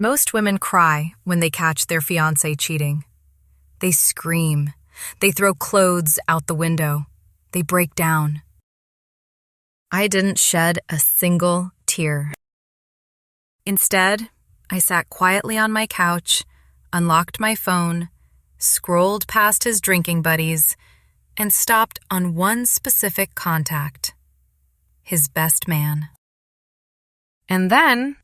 Most women cry when they catch their fiancé cheating. They scream. They throw clothes out the window. They break down. I didn't shed a single tear. Instead, I sat quietly on my couch, unlocked my phone, scrolled past his drinking buddies, and stopped on one specific contact: his best man. And then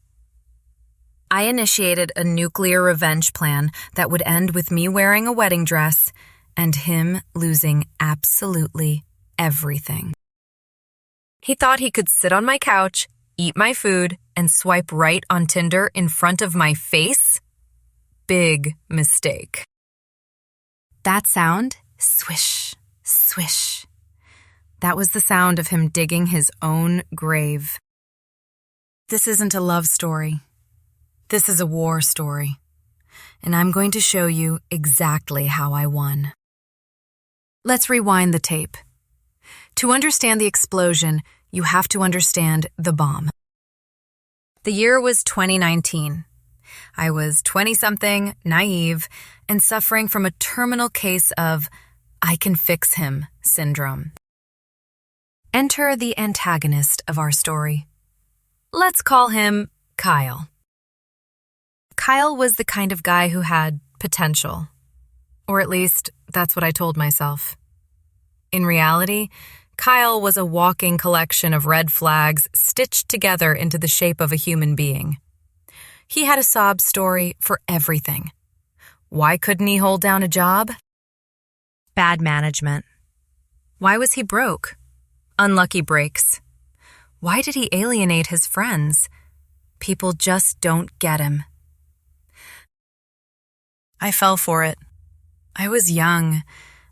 I initiated a nuclear revenge plan that would end with me wearing a wedding dress and him losing absolutely everything. He thought he could sit on my couch, eat my food, and swipe right on Tinder in front of my face? Big mistake. That sound, swish, swish. That was the sound of him digging his own grave. This isn't a love story. This is a war story. And I'm going to show you exactly how I won. Let's rewind the tape. To understand the explosion, you have to understand the bomb. The year was 2019. I was 20-something, naive, and suffering from a terminal case of I can fix him syndrome. Enter the antagonist of our story. Let's call him Kyle. Kyle was the kind of guy who had potential. Or at least, that's what I told myself. In reality, Kyle was a walking collection of red flags stitched together into the shape of a human being. He had a sob story for everything. Why couldn't he hold down a job? Bad management. Why was he broke? Unlucky breaks. Why did he alienate his friends? People just don't get him. I fell for it. I was young.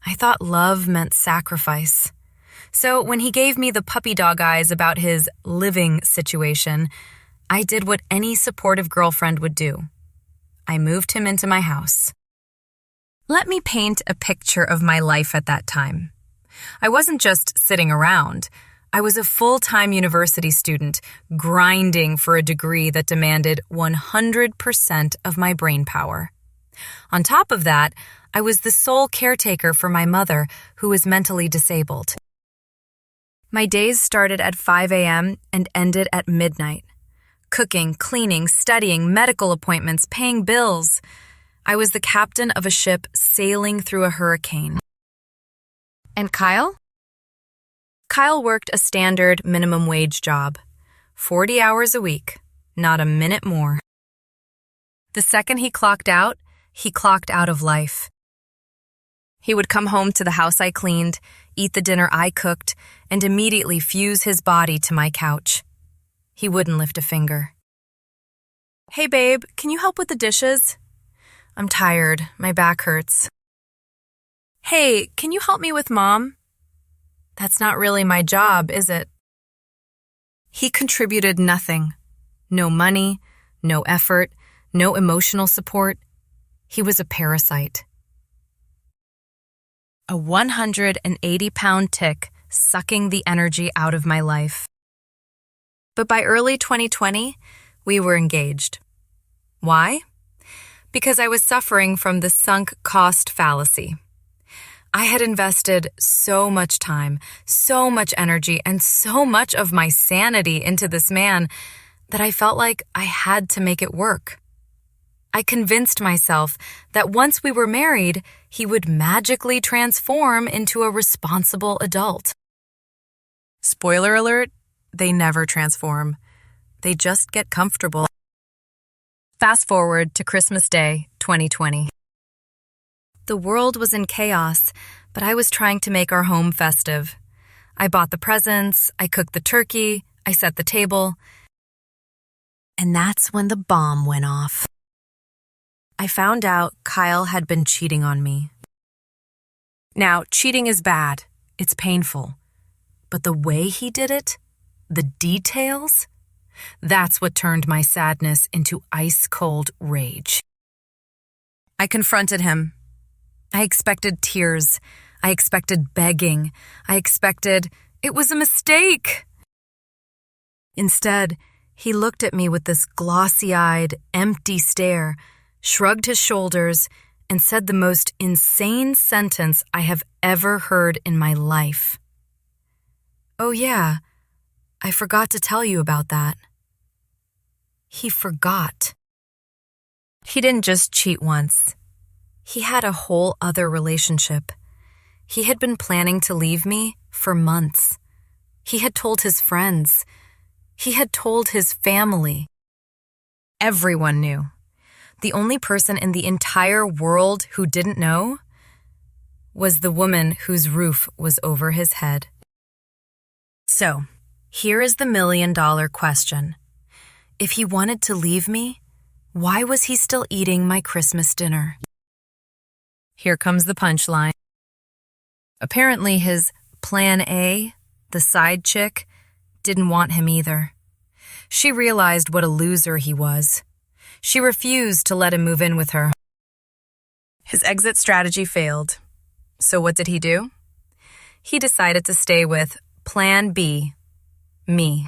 I thought love meant sacrifice. So when he gave me the puppy dog eyes about his living situation, I did what any supportive girlfriend would do. I moved him into my house. Let me paint a picture of my life at that time. I wasn't just sitting around. I was a full-time university student, grinding for a degree that demanded 100% of my brain power. On top of that, I was the sole caretaker for my mother, who was mentally disabled. My days started at 5 a.m. and ended at midnight. Cooking, cleaning, studying, medical appointments, paying bills. I was the captain of a ship sailing through a hurricane. And Kyle? Kyle worked a standard minimum wage job. 40 hours a week, not a minute more. The second he clocked out of life. He would come home to the house I cleaned, eat the dinner I cooked, and immediately fuse his body to my couch. He wouldn't lift a finger. Hey babe, can you help with the dishes? I'm tired, my back hurts. Hey, can you help me with mom? That's not really my job, is it? He contributed nothing. No money, no effort, no emotional support. He was a parasite. A 180-pound tick sucking the energy out of my life. But by early 2020, we were engaged. Why? Because I was suffering from the sunk cost fallacy. I had invested so much time, so much energy, and so much of my sanity into this man that I felt like I had to make it work. I convinced myself that once we were married, he would magically transform into a responsible adult. Spoiler alert, they never transform. They just get comfortable. Fast forward to Christmas Day, 2020. The world was in chaos, but I was trying to make our home festive. I bought the presents, I cooked the turkey, I set the table. And that's when the bomb went off. I found out Kyle had been cheating on me. Now, cheating is bad. It's painful. But the way he did it, the details, that's what turned my sadness into ice-cold rage. I confronted him. I expected tears. I expected begging. I expected it was a mistake. Instead, He looked at me with this glossy-eyed, empty stare, shrugged his shoulders, and said the most insane sentence I have ever heard in my life. "Oh yeah, I forgot to tell you about that." He forgot. He didn't just cheat once. He had a whole other relationship. He had been planning to leave me for months. He had told his friends. He had told his family. Everyone knew. The only person in the entire world who didn't know was the woman whose roof was over his head. So, here is the million-dollar question. If he wanted to leave me, why was he still eating my Christmas dinner? Here comes the punchline. Apparently his plan A, the side chick, didn't want him either. She realized what a loser he was. She refused to let him move in with her. His exit strategy failed. So what did he do? He decided to stay with Plan B, me.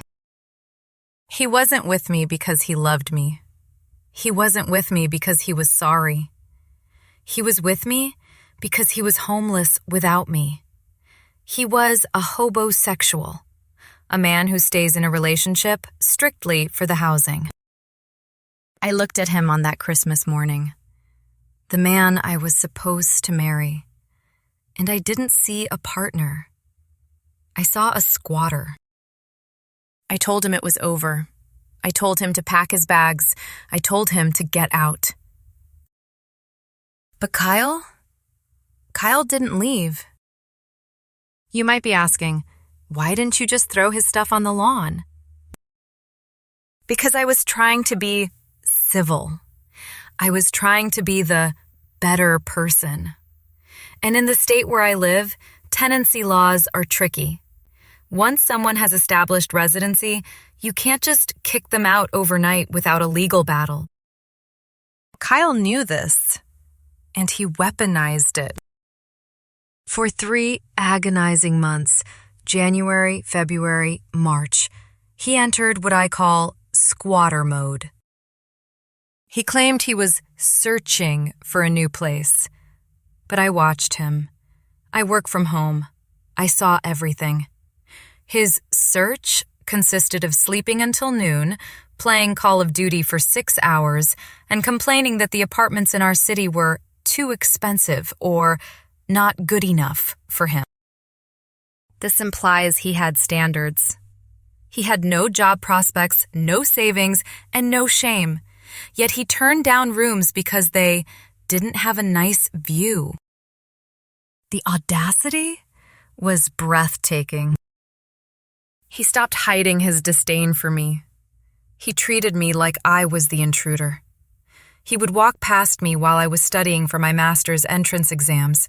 He wasn't with me because he loved me. He wasn't with me because he was sorry. He was with me because he was homeless without me. He was a hobosexual, a man who stays in a relationship strictly for the housing. I looked at him on that Christmas morning, the man I was supposed to marry, and I didn't see a partner. I saw a squatter. I told him it was over. I told him to pack his bags. I told him to get out. But Kyle didn't leave. You might be asking, why didn't you just throw his stuff on the lawn? Because I was trying to be civil. I was trying to be the better person. And in the state where I live, tenancy laws are tricky. Once someone has established residency, you can't just kick them out overnight without a legal battle. Kyle knew this, and he weaponized it. For 3 agonizing months, January, February, March, he entered what I call squatter mode. He claimed he was searching for a new place, but I watched him. I work from home. I saw everything. His search consisted of sleeping until noon, playing Call of Duty for 6 hours, and complaining that the apartments in our city were too expensive or not good enough for him. This implies he had standards. He had no job prospects, no savings, and no shame. Yet he turned down rooms because they didn't have a nice view. The audacity was breathtaking. He stopped hiding his disdain for me. He treated me like I was the intruder. He would walk past me while I was studying for my master's entrance exams,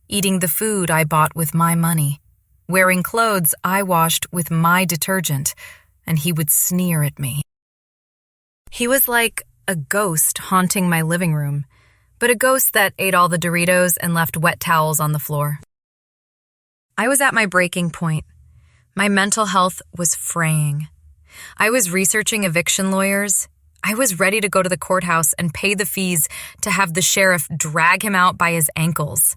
eating the food I bought with my money, wearing clothes I washed with my detergent, and he would sneer at me. He was like a ghost haunting my living room, but a ghost that ate all the Doritos and left wet towels on the floor. I was at my breaking point. My mental health was fraying. I was researching eviction lawyers. I was ready to go to the courthouse and pay the fees to have the sheriff drag him out by his ankles.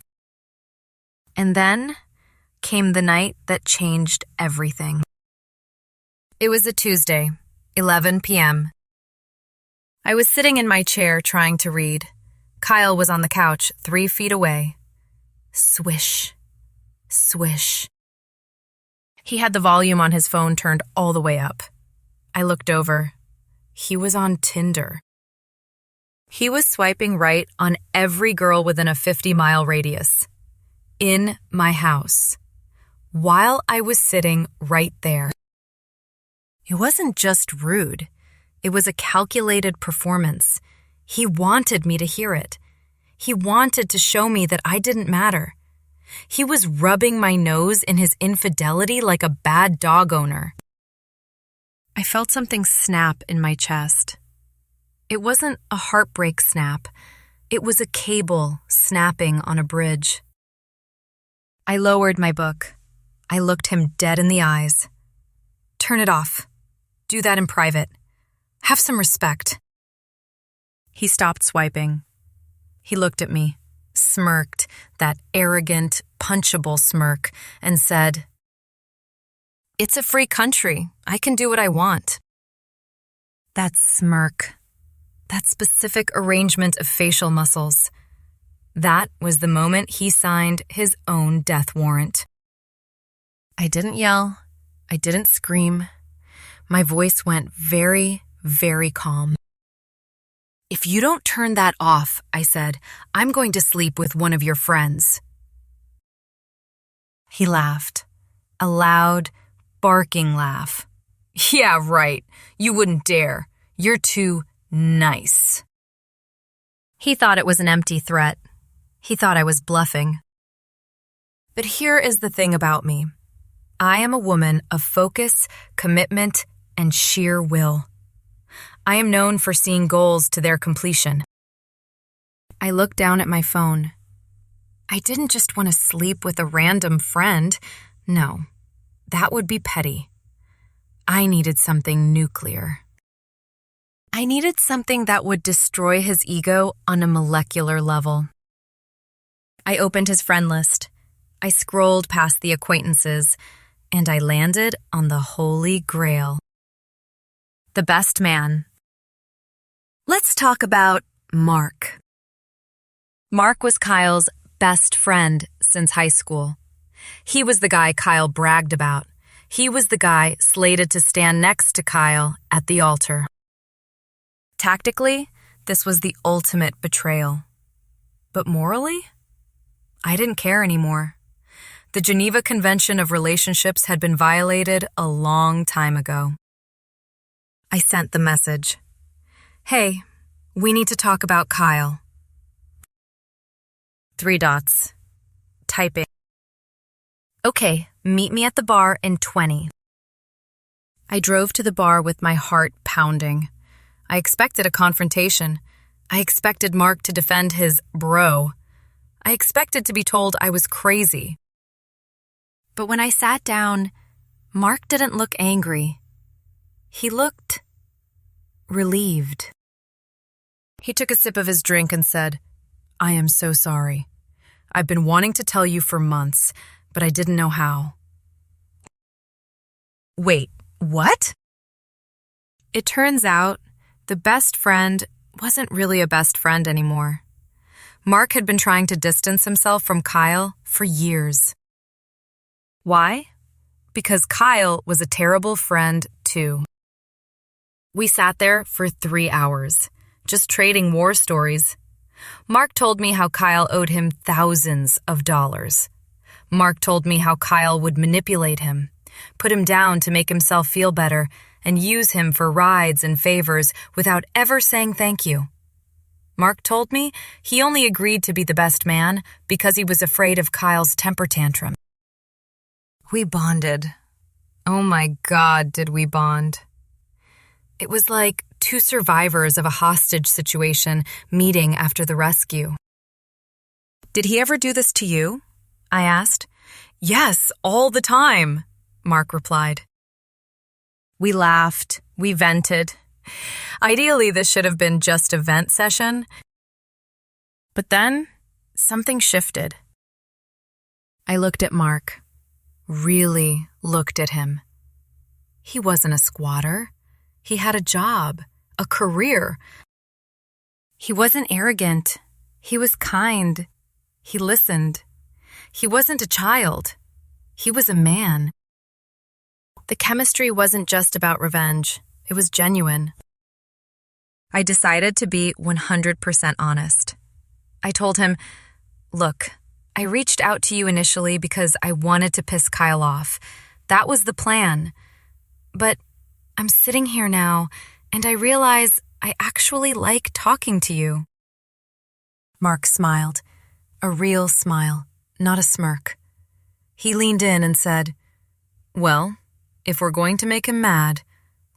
And then came the night that changed everything. It was a Tuesday, 11 p.m. I was sitting in my chair trying to read. Kyle was on the couch 3 feet away. Swish, swish. He had the volume on his phone turned all the way up. I looked over. He was on Tinder. He was swiping right on every girl within a 50-mile radius. In my house. While I was sitting right there. It wasn't just rude. It was a calculated performance. He wanted me to hear it. He wanted to show me that I didn't matter. He was rubbing my nose in his infidelity like a bad dog owner. I felt something snap in my chest. It wasn't a heartbreak snap. It was a cable snapping on a bridge. I lowered my book. I looked him dead in the eyes. Turn it off. Do that in private. Have some respect." He stopped swiping. He looked at me, smirked, that arrogant, punchable smirk, and said, "It's a free country. I can do what I want." That smirk, that specific arrangement of facial muscles, that was the moment he signed his own death warrant. I didn't yell. I didn't scream. My voice went very, very calm. "If you don't turn that off," I said, "I'm going to sleep with one of your friends." He laughed, a loud, barking laugh. "Yeah, right. You wouldn't dare. You're too nice." He thought it was an empty threat. He thought I was bluffing. But here is the thing about me. I am a woman of focus, commitment, and sheer will. I am known for seeing goals to their completion. I looked down at my phone. I didn't just want to sleep with a random friend. No, that would be petty. I needed something nuclear. I needed something that would destroy his ego on a molecular level. I opened his friend list. I scrolled past the acquaintances, and I landed on the Holy Grail. The best man. Let's talk about Mark. Mark was Kyle's best friend since high school. He was the guy Kyle bragged about. He was the guy slated to stand next to Kyle at the altar. Tactically, this was the ultimate betrayal. But morally, I didn't care anymore. The Geneva Convention of Relationships had been violated a long time ago. I sent the message. "Hey, we need to talk about Kyle." 3 dots. Typing. "Okay, meet me at the bar in 20. I drove to the bar with my heart pounding. I expected a confrontation. I expected Mark to defend his bro. I expected to be told I was crazy. But when I sat down, Mark didn't look angry. He looked relieved. He took a sip of his drink and said, "I am so sorry. I've been wanting to tell you for months, but I didn't know how." Wait, what? It turns out the best friend wasn't really a best friend anymore. Mark had been trying to distance himself from Kyle for years. Why? Because Kyle was a terrible friend too. We sat there for 3 hours, just trading war stories. Mark told me how Kyle owed him thousands of dollars. Mark told me how Kyle would manipulate him, put him down to make himself feel better, and use him for rides and favors without ever saying thank you. Mark told me he only agreed to be the best man because he was afraid of Kyle's temper tantrum. We bonded. Oh my God, did we bond. It was like 2 survivors of a hostage situation meeting after the rescue. "Did he ever do this to you?" I asked. "Yes, all the time," Mark replied. We laughed. We vented. Ideally, this should have been just a vent session. But then, something shifted. I looked at Mark. Really looked at him. He wasn't a squatter. He had a job, a career. He wasn't arrogant. He was kind. He listened. He wasn't a child. He was a man. The chemistry wasn't just about revenge. It was genuine. I decided to be 100% honest. I told him, "Look, I reached out to you initially because I wanted to piss Kyle off. That was the plan. But I'm sitting here now, and I realize I actually like talking to you." Mark smiled, a real smile, not a smirk. He leaned in and said, "Well, if we're going to make him mad,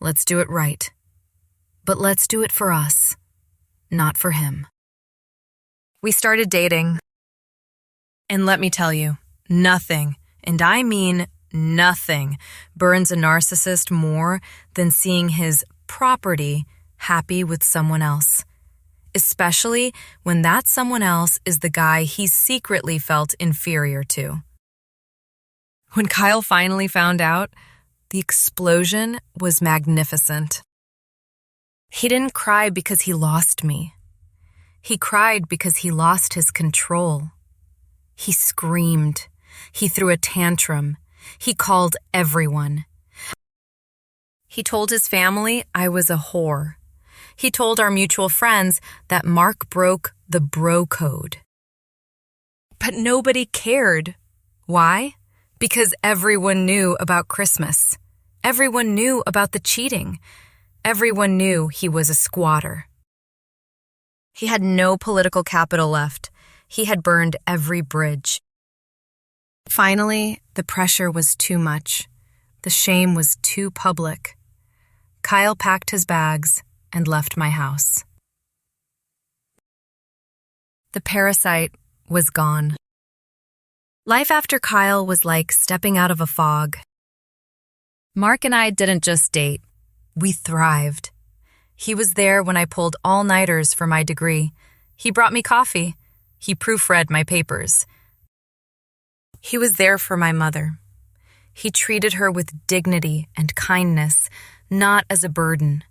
let's do it right. But let's do it for us, not for him." We started dating. And let me tell you, nothing, and I mean nothing, burns a narcissist more than seeing his property happy with someone else, especially when that someone else is the guy he secretly felt inferior to. When Kyle finally found out, the explosion was magnificent. He didn't cry because he lost me. He cried because he lost his control. He screamed. He threw a tantrum. He called everyone. He told his family I was a whore. He told our mutual friends that Mark broke the bro code. But nobody cared. Why? Because everyone knew about Christmas. Everyone knew about the cheating. Everyone knew he was a squatter. He had no political capital left. He had burned every bridge. Finally, the pressure was too much. The shame was too public. Kyle packed his bags and left my house. The parasite was gone. Life after Kyle was like stepping out of a fog. Mark and I didn't just date. We thrived. He was there when I pulled all-nighters for my degree. He brought me coffee. He proofread my papers. He was there for my mother. He treated her with dignity and kindness, not as a burden.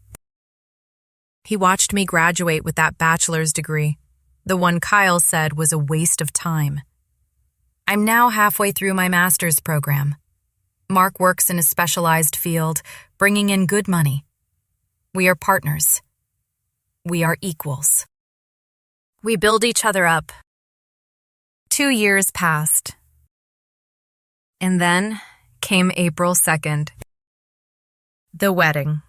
He watched me graduate with that bachelor's degree, the one Kyle said was a waste of time. I'm now halfway through my master's program. Mark works in a specialized field, bringing in good money. We are partners. We are equals. We build each other up. 2 years passed. And then came April 2nd. The wedding.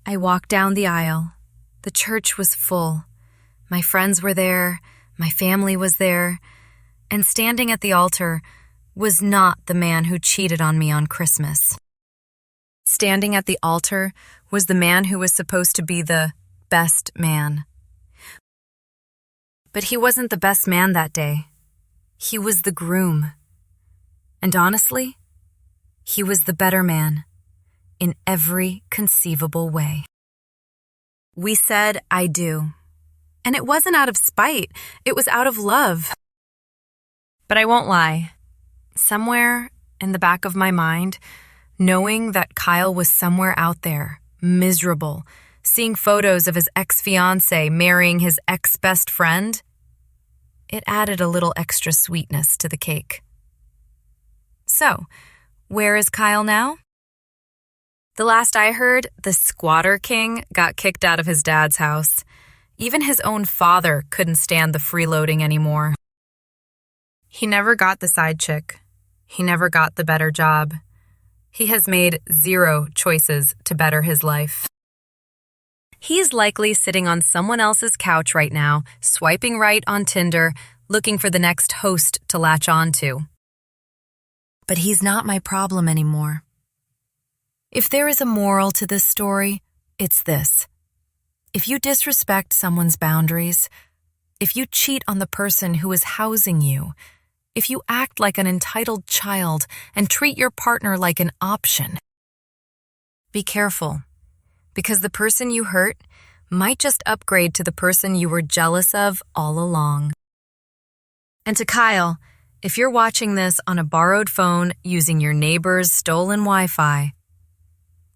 I walked down the aisle. The church was full. My friends were there. My family was there. And standing at the altar was not the man who cheated on me on Christmas. Standing at the altar was the man who was supposed to be the best man. But he wasn't the best man that day. He was the groom. And honestly, he was the better man in every conceivable way. We said, I do. And it wasn't out of spite. It was out of love. But I won't lie. Somewhere in the back of my mind, knowing that Kyle was somewhere out there, miserable, seeing photos of his ex-fiancé marrying his ex-best friend, it added a little extra sweetness to the cake. So, where is Kyle now? The last I heard, the squatter king got kicked out of his dad's house. Even his own father couldn't stand the freeloading anymore. He never got the side chick. He never got the better job. He has made 0 choices to better his life. He's likely sitting on someone else's couch right now, swiping right on Tinder, looking for the next host to latch on to. But he's not my problem anymore. If there is a moral to this story, it's this. If you disrespect someone's boundaries, if you cheat on the person who is housing you, if you act like an entitled child and treat your partner like an option, be careful, because the person you hurt might just upgrade to the person you were jealous of all along. And to Kyle, if you're watching this on a borrowed phone using your neighbor's stolen Wi-Fi,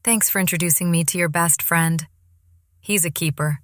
thanks for introducing me to your best friend. He's a keeper.